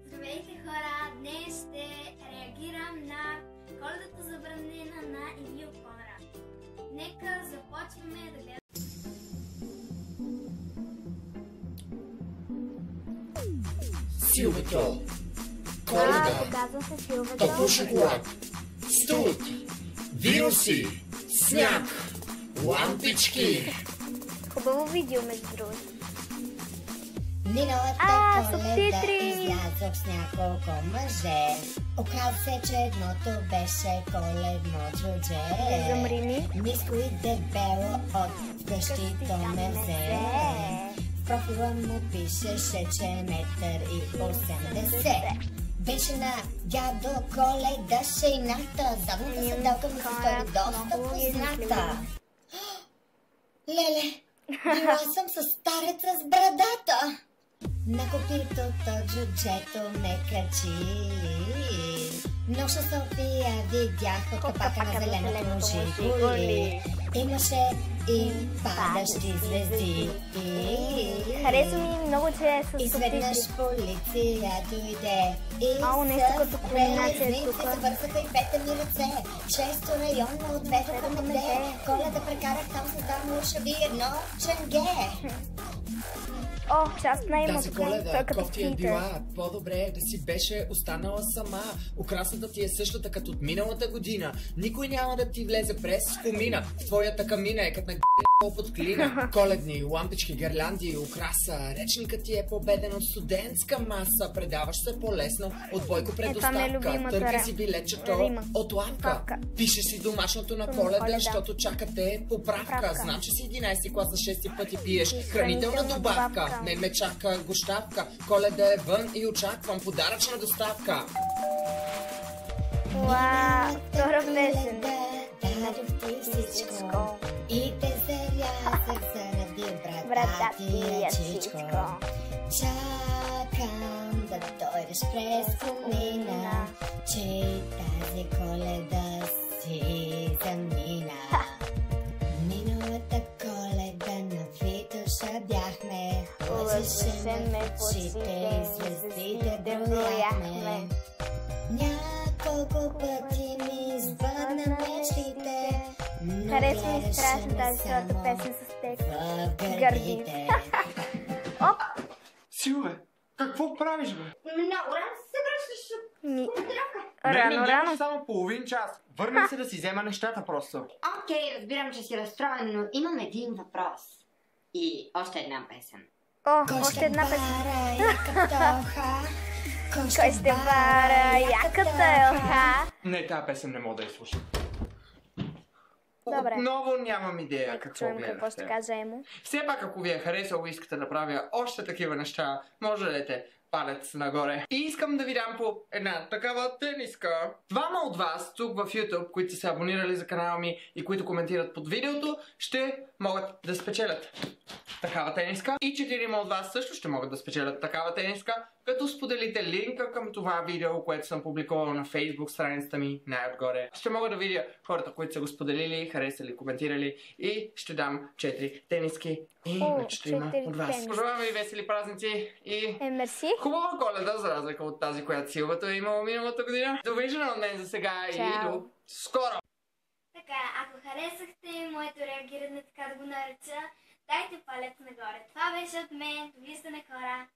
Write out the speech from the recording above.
Здравейте, хора! Днес ще реагирам на Коледата забранена на Емил Конрад. Нека започваме да гледаме. Силветол, Коледа, Показва се Силветол. топъл шоколад, студ, вируси, сняг, лампички. Хубаво видео, между другото. Миналата Коледа субтитри! излязох с няколко мъже. Оказа се, че едното беше коледно джудже. Замрини. Ниско и дебело от къщи то ме взе. В профила му пишеше, че е 1,80 м. Беше на дядо Коледа шейната. Задната седалка ми се стори доста позната. Леле, била съм с стареца с брадата. На копитото джуджето ме качи. Ноша София видях от капака на зеленото Жигули. Имаше и падащи звезди. Харесва ми много, че е с Изведнъж субтитри. полиция дойде и Ало, нещо като кулминация е тук. се вързаха и двете ми ръце. Шесто районно отведоха ме де. Коледа прекарах там с два мушави едно ченге. О, част на има Тази тук. Той Коледа, е като кофти е Питър. била, по-добре да си беше останала сама. Украсата ти е същата като от миналата година. Никой няма да ти влезе през комина. В твоята камина е като на под клина. Коледни лампички, гирлянди, украса. Речникът ти е победен от студентска маса. Предаваш се по-лесно от Бойко това ми е предоставка. любимата Търкай си билетчето рима. от лавка. Павка. Пишеш си домашното на Коледа, защото чакате поправка. Знам, че си 11 клас за 6 пъти пиеш хранителна добавка. Не ме чака гощавка. Коледа е вън и очаквам подаръчна доставка. Уау, втора внесен. Дадох ти всичко и те зарязах заради брататия чичко. Чакам да дойдеш през комина, че тази Коледа си замина. Миналата Коледа на Витоша бяхме, лъжеше ме в очите и звездите брояхме. Няколко пъти ми избъдна мечтите, но Харесва ми гледаше страшно ме тази своята само песен с текст. в Гърдите. гърдите. Силве, какво правиш, бе? Много рано се връщаш Ми... Не, Рано. само половин час. Върнах се да си взема нещата просто. Окей, разбирам, че си разстроен, но имам един въпрос. И още една песен. О, още една песен. Бара яката оха. Кой ще бара яката елха? Не, тази песен не мога да я слушам. Добре. Отново нямам идея Нека какво чуем какво ще гледахте. каже Емо. Все пак, ако ви е харесало и искате да правя още такива неща, може да дадете палец нагоре. И искам да ви дам по една такава тениска. Двама от вас тук в YouTube, които са се абонирали за канала ми и които коментират под видеото, ще могат да спечелят такава тениска. И 4 от вас също ще могат да спечелят такава тениска, като споделите линка към това видео, което съм публикувал на Facebook страницата ми най-отгоре. Ще мога да видя хората, които са го споделили, харесали, коментирали и ще дам 4 тениски и на 4 от вас. тениски. Пожелавам ви весели празници и Мерси. хубава Коледа, за разлика от тази, която Силвата е имала миналата година. Довиждане от мен за сега и до скоро! Така, ако харесахте моето реагиране, така да го нареча, дайте палец нагоре. Това беше от мен. Виждане, хора!